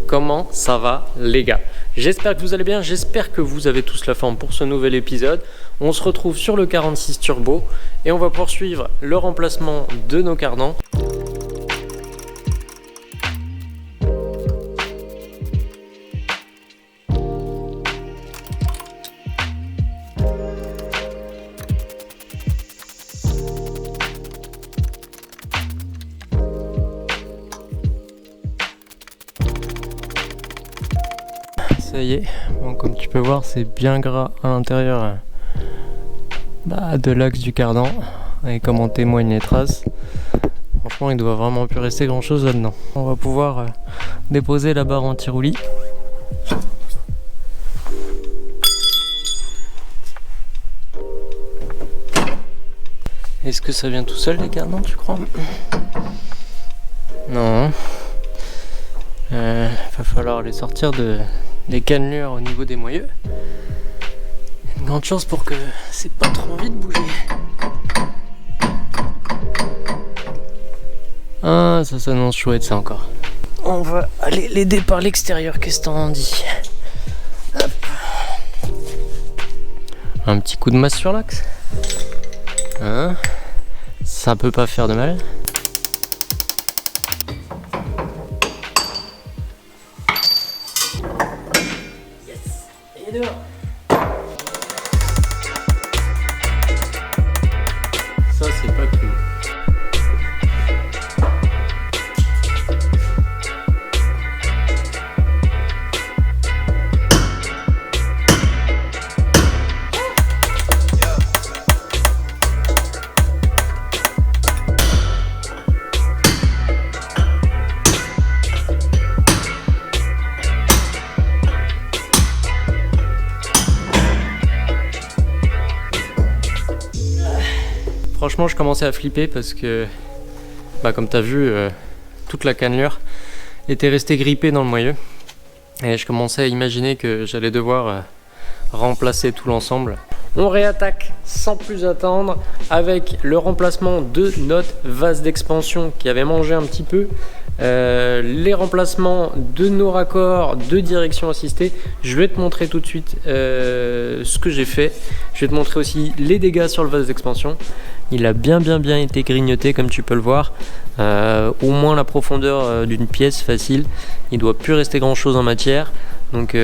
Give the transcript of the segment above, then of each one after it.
Comment ça va les gars? J'espère que vous allez bien, j'espère que vous avez tous la forme pour ce nouvel épisode. On se retrouve sur le 46 Turbo et on va poursuivre le remplacement de nos cardans. Ça y est, bon, comme tu peux voir, c'est bien gras à l'intérieur de l'axe du cardan. Et comme en témoignent les traces, franchement, il doit vraiment plus rester grand chose là-dedans. On va pouvoir déposer la barre anti-roulis. Est-ce que ça vient tout seul les cardans, tu crois? Non. Va falloir les sortir des cannelures au niveau des moyeux. Une grande chance pour que c'est pas trop envie de bouger. Ah, ça s'annonce chouette ça encore. On va aller l'aider par l'extérieur, qu'est-ce que t'en dis? Hop. Un petit coup de masse sur l'axe. Hein? Ça peut pas faire de mal. Dehors. Ça c'est pas cool. Franchement, je commençais à flipper parce que, comme tu as vu, toute la cannelure était restée grippée dans le moyeu. Et je commençais à imaginer que j'allais devoir remplacer tout l'ensemble. On réattaque sans plus attendre avec le remplacement de notre vase d'expansion qui avait mangé un petit peu. Les remplacements de nos raccords de direction assistée. Je vais te montrer tout de suite ce que j'ai fait. Je vais te montrer aussi les dégâts sur le vase d'expansion. Il a bien été grignoté comme tu peux le voir. Au moins la profondeur d'une pièce facile. Il doit plus rester grand chose en matière. Donc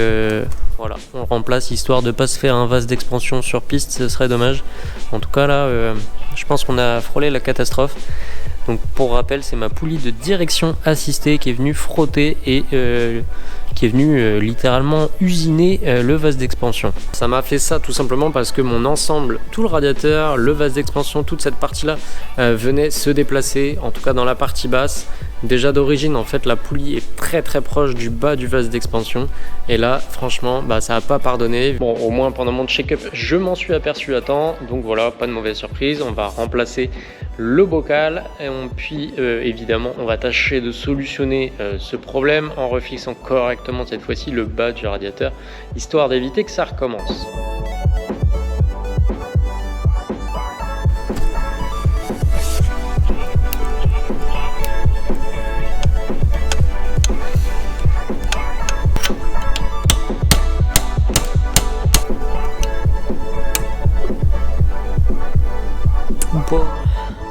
voilà, on remplace histoire de ne pas se faire un vase d'expansion sur piste, ce serait dommage. En tout cas là, je pense qu'on a frôlé la catastrophe. Donc pour rappel, c'est ma poulie de direction assistée qui est venue frotter et qui est venue littéralement usiner le vase d'expansion. Ça m'a fait ça tout simplement parce que mon ensemble, tout le radiateur, le vase d'expansion, toute cette partie-là venait se déplacer, en tout cas dans la partie basse. Déjà d'origine, en fait, la poulie est très proche du bas du vase d'expansion. Et là, franchement, ça n'a pas pardonné. Bon, au moins pendant mon check-up, je m'en suis aperçu à temps. Donc voilà, pas de mauvaise surprise. On va remplacer le bocal. Puis, évidemment, on va tâcher de solutionner ce problème en refixant correctement cette fois-ci le bas du radiateur, histoire d'éviter que ça recommence. Bon,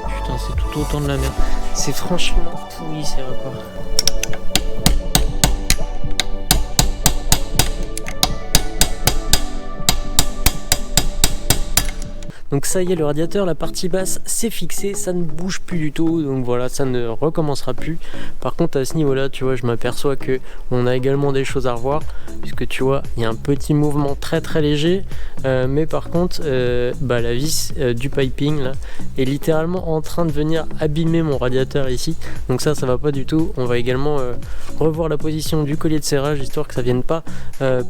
putain, c'est tout autant de la merde. C'est franchement pourri ces raccords. Donc ça y est, le radiateur, la partie basse, c'est fixé, ça ne bouge plus du tout, donc voilà, ça ne recommencera plus. Par contre, à ce niveau-là, tu vois, je m'aperçois que on a également des choses à revoir, puisque tu vois, il y a un petit mouvement très léger, mais par contre, la vis du piping là est littéralement en train de venir abîmer mon radiateur ici. Donc ça va pas du tout. On va également revoir la position du collier de serrage, histoire que ça vienne pas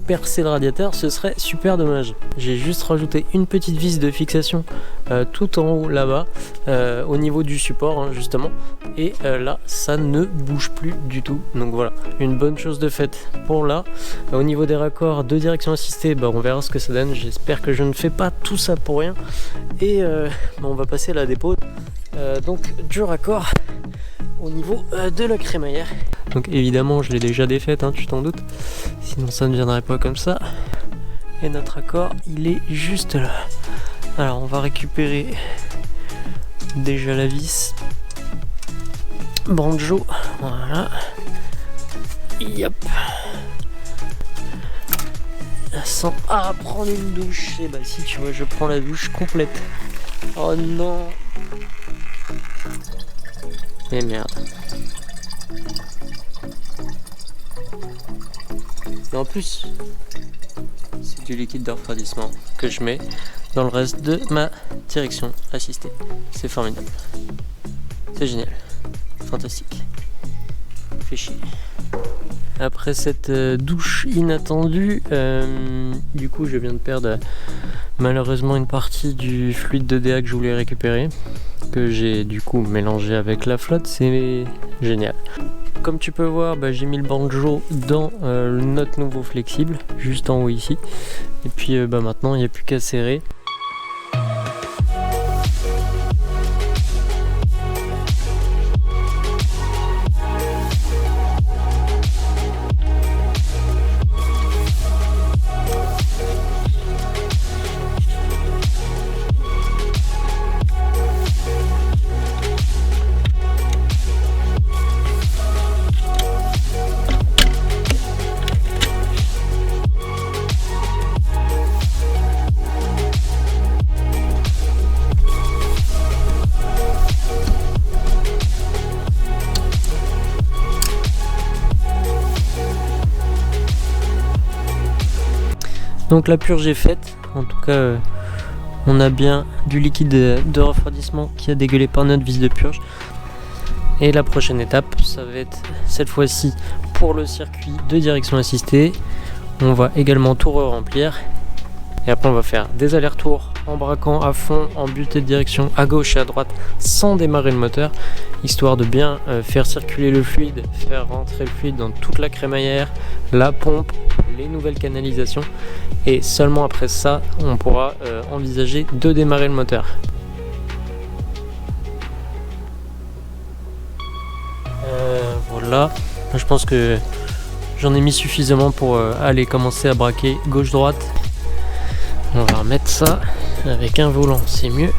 percer le radiateur. Ce serait super dommage. J'ai juste rajouté une petite vis de fixation tout en haut là-bas, au niveau du support justement, et là ça ne bouge plus du tout. Donc voilà, une bonne chose de faite pour là. Au niveau des raccords de direction assistée, on verra ce que ça donne. J'espère que je ne fais pas tout ça pour rien. Et on va passer à la dépôt donc du raccord au niveau de la crémaillère. Donc évidemment je l'ai déjà défaite, hein, tu t'en doutes, sinon ça ne viendrait pas comme ça. Et notre accord il est juste là. Alors on va récupérer déjà la vis banjo, voilà. Yep. Sans prendre une douche. Et bah si tu vois, je prends la douche complète. Oh non. Et merde. Et en plus, c'est du liquide de refroidissement que je mets dans le reste de ma direction assistée. C'est formidable. C'est génial. Fantastique. Fait chier. Après cette douche inattendue, du coup je viens de perdre malheureusement une partie du fluide de DA que je voulais récupérer, que j'ai du coup mélangé avec la flotte, c'est génial. Comme tu peux voir, j'ai mis le banjo dans notre nouveau flexible, juste en haut ici, et puis maintenant il n'y a plus qu'à serrer. Donc la purge est faite, en tout cas on a bien du liquide de refroidissement qui a dégueulé par notre vis de purge. Et la prochaine étape, ça va être cette fois-ci pour le circuit de direction assistée. On va également tout remplir. Et après on va faire des allers-retours en braquant à fond, en butée de direction à gauche et à droite sans démarrer le moteur, histoire de bien faire circuler le fluide, faire rentrer le fluide dans toute la crémaillère, la pompe, les nouvelles canalisations, et seulement après ça on pourra envisager de démarrer le moteur. Voilà, je pense que j'en ai mis suffisamment pour aller commencer à braquer gauche-droite. On va remettre ça avec un volant, c'est mieux,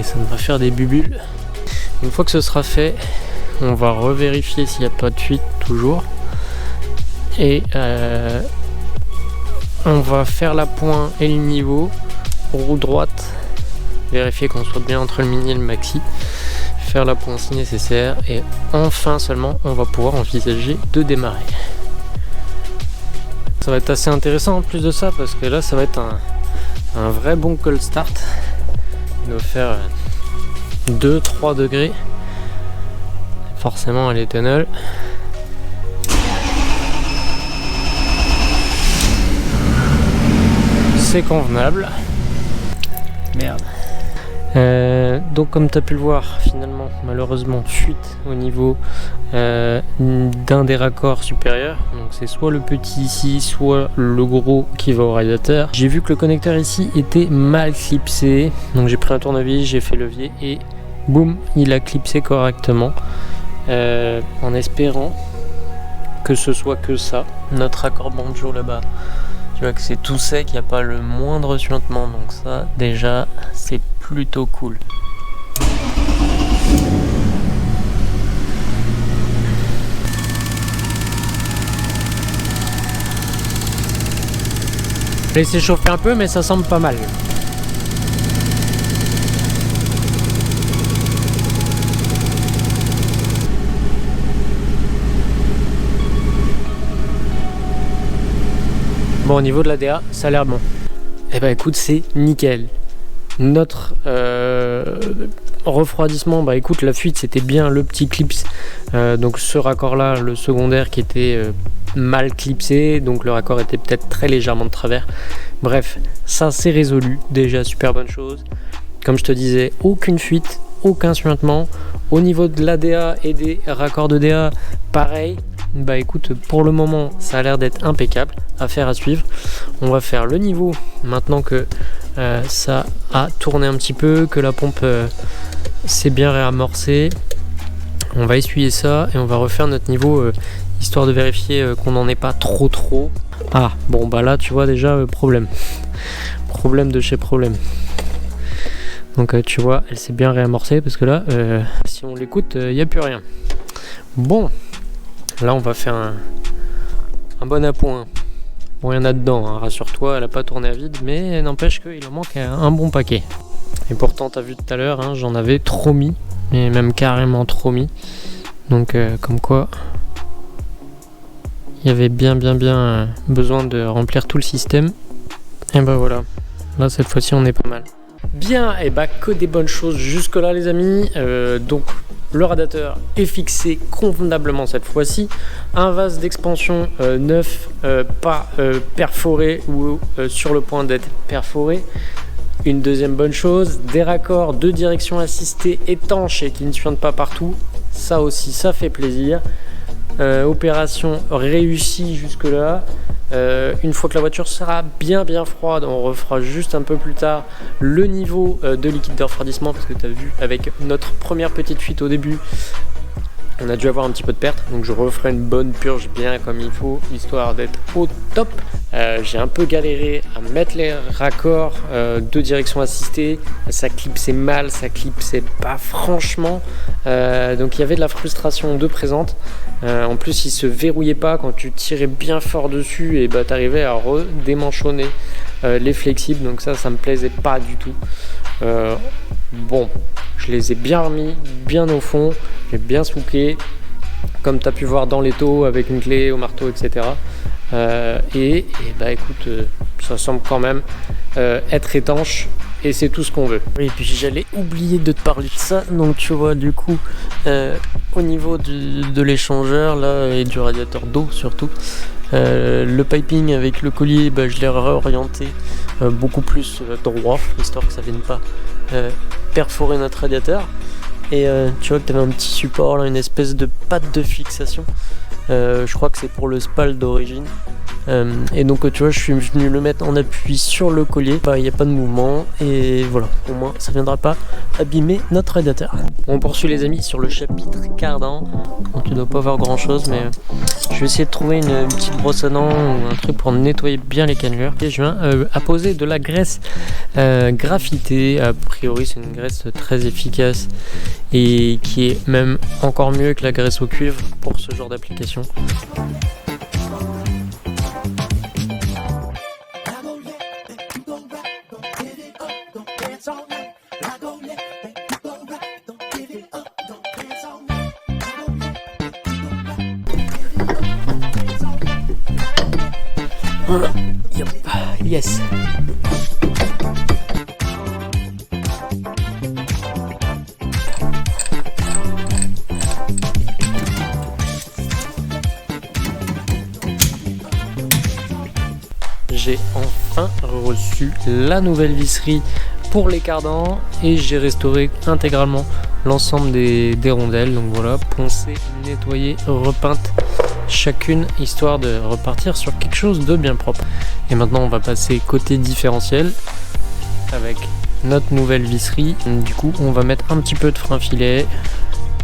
et ça devrait faire des bulles. Une fois que ce sera fait, on va revérifier s'il n'y a pas de fuite toujours, et on va faire la pointe et le niveau, roue droite, vérifier qu'on soit bien entre le mini et le maxi, faire la pointe si nécessaire, et enfin seulement on va pouvoir envisager de démarrer. Ça va être assez intéressant en plus de ça, parce que là ça va être un vrai bon cold start. Il doit faire 2-3 degrés forcément à l'éthanol. C'est convenable. Merde. Donc comme tu as pu le voir, finalement malheureusement fuite au niveau d'un des raccords supérieurs. Donc c'est soit le petit ici, soit le gros qui va au radiateur. J'ai vu que le connecteur ici était mal clipsé, donc j'ai pris un tournevis, j'ai fait levier et boum, il a clipsé correctement, en espérant que ce soit que ça. Notre raccord banjo là-bas, tu vois que c'est tout sec, il n'y a pas le moindre suintement, donc ça déjà c'est plutôt cool. Je vais laisser chauffer un peu, mais ça semble pas mal. Bon, au niveau de la DA, ça a l'air bon. Eh ben écoute, c'est nickel. Notre refroidissement, écoute, la fuite c'était bien le petit clips, donc ce raccord là, le secondaire qui était mal clipsé, donc le raccord était peut-être très légèrement de travers. Bref, ça c'est résolu, déjà super bonne chose. Comme je te disais, aucune fuite, aucun suintement. Au niveau de l'ADA et des raccords de DA, pareil. Écoute, pour le moment ça a l'air d'être impeccable, affaire à suivre. On va faire le niveau maintenant que ça a tourné un petit peu, que la pompe s'est bien réamorcée. On va essuyer ça et on va refaire notre niveau histoire de vérifier qu'on n'en est pas trop. Ah bon bah là tu vois déjà problème de chez problème. Donc tu vois elle s'est bien réamorcée parce que là si on l'écoute il n'y a plus rien. Bon là on va faire un bon appoint. Bon il y en a dedans hein, rassure-toi, elle a pas tourné à vide mais n'empêche qu'il en manque un bon paquet. Et pourtant t'as vu tout à l'heure hein, j'en avais trop mis, mais même carrément trop mis. Donc comme quoi il y avait bien besoin de remplir tout le système. Et bah voilà, là cette fois-ci on est pas mal. Bien, et bah que des bonnes choses jusque là les amis. Donc le radiateur est fixé convenablement cette fois-ci. Un vase d'expansion neuf, pas perforé ou sur le point d'être perforé. Une deuxième bonne chose, des raccords de direction assistée étanches et qui ne suintent pas partout. Ça aussi, ça fait plaisir. Opération réussie jusque là. Une fois que la voiture sera bien froide, on refera juste un peu plus tard le niveau de liquide de refroidissement parce que tu as vu avec notre première petite fuite au début on a dû avoir un petit peu de perte, donc je referai une bonne purge bien comme il faut histoire d'être au top. J'ai un peu galéré à mettre les raccords de direction assistée, ça clipsait mal, ça clipsait pas franchement, donc il y avait de la frustration de présente. En plus il se verrouillait pas quand tu tirais bien fort dessus et bah t'arrivais à redémanchonner les flexibles, donc ça me plaisait pas du tout. Bon, je les ai bien remis bien au fond, j'ai bien souplé comme tu as pu voir dans l'étau avec une clé au marteau etc. Et bah écoute, ça semble quand même être étanche et c'est tout ce qu'on veut. Oui, et puis j'allais oublier de te parler de ça, donc tu vois du coup au niveau de l'échangeur là et du radiateur d'eau surtout, le piping avec le collier bah, je l'ai réorienté beaucoup plus droit histoire que ça vienne pas perforer notre radiateur. Et tu vois que tu avais un petit support là, une espèce de patte de fixation, je crois que c'est pour le spal d'origine, et donc tu vois je suis venu le mettre en appui sur le collier, il n'y a pas de mouvement et voilà, au moins ça viendra pas abîmer notre radiateur. On poursuit les amis sur le chapitre cardan. Bon, tu dois pas voir grand chose mais je vais essayer de trouver une petite brosse à dents ou un truc pour nettoyer bien les cannelures. Et je viens apposer de la graisse graphitée. A priori c'est une graisse très efficace et qui est même encore mieux que la graisse au cuivre pour ce genre d'application. Voilà, yep. Yes. J'ai enfin reçu la nouvelle visserie pour les cardans et j'ai restauré intégralement l'ensemble des rondelles. Donc voilà, poncée, nettoyée, repeinte chacune histoire de repartir sur quelque chose de bien propre. Et maintenant on va passer côté différentiel avec notre nouvelle visserie. Du coup on va mettre un petit peu de frein filet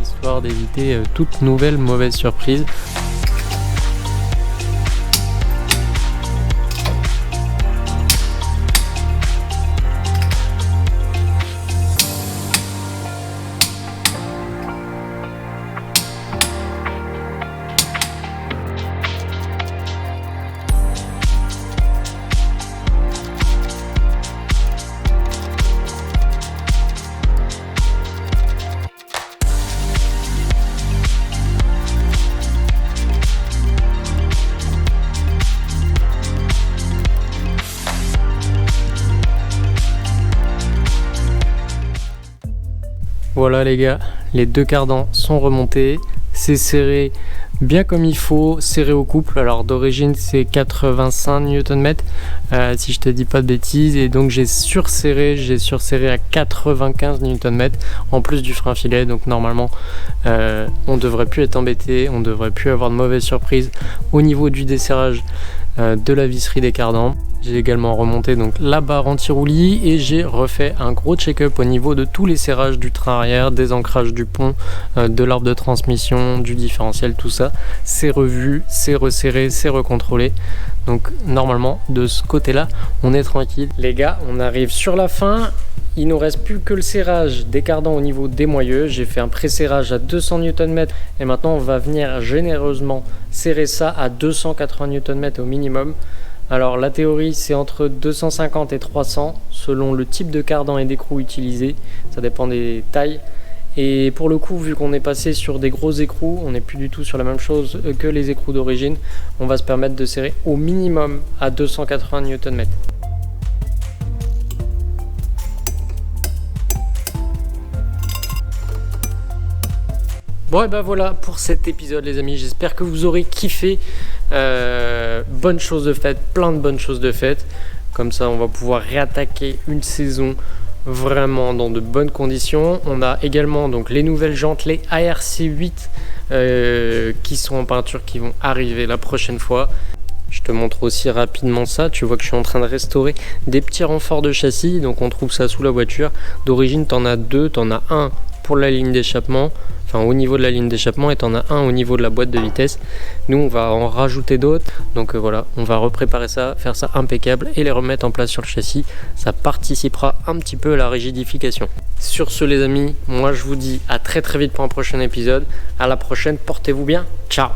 histoire d'éviter toute nouvelle mauvaise surprise. Voilà les gars, les deux cardans sont remontés, c'est serré bien comme il faut, serré au couple. Alors d'origine c'est 85 Nm si je te dis pas de bêtises, et donc j'ai surserré à 95 Nm en plus du frein filet. Donc normalement on devrait plus être embêté, on devrait plus avoir de mauvaises surprises au niveau du desserrage de la visserie des cardans. J'ai également remonté donc la barre anti-roulis et j'ai refait un gros check-up au niveau de tous les serrages du train arrière, des ancrages du pont, de l'arbre de transmission, du différentiel, tout ça. C'est revu, c'est resserré, c'est recontrôlé. Donc normalement de ce côté-là, on est tranquille. Les gars, on arrive sur la fin. Il nous reste plus que le serrage des cardans au niveau des moyeux. J'ai fait un pré-serrage à 200 Nm et maintenant on va venir généreusement serrer ça à 280 Nm au minimum. Alors la théorie c'est entre 250 et 300 selon le type de cardan et d'écrou utilisé. Ça dépend des tailles. Et pour le coup, vu qu'on est passé sur des gros écrous, on n'est plus du tout sur la même chose que les écrous d'origine. On va se permettre de serrer au minimum à 280 Nm. Bon et ben voilà pour cet épisode les amis, j'espère que vous aurez kiffé. Bonnes choses de faites, plein de bonnes choses de faites. Comme ça on va pouvoir réattaquer une saison vraiment dans de bonnes conditions. On a également donc les nouvelles jantes, les ARC8 qui sont en peinture, qui vont arriver la prochaine fois. Je te montre aussi rapidement ça, tu vois que je suis en train de restaurer des petits renforts de châssis, donc on trouve ça sous la voiture. D'origine t'en as deux, t'en as un pour la ligne d'échappement, enfin au niveau de la ligne d'échappement, et t'en as un au niveau de la boîte de vitesse. Nous on va en rajouter d'autres, donc voilà, on va repréparer ça, faire ça impeccable et les remettre en place sur le châssis. Ça participera un petit peu à la rigidification. Sur ce les amis, moi je vous dis à très vite pour un prochain épisode. À la prochaine, portez-vous bien, ciao.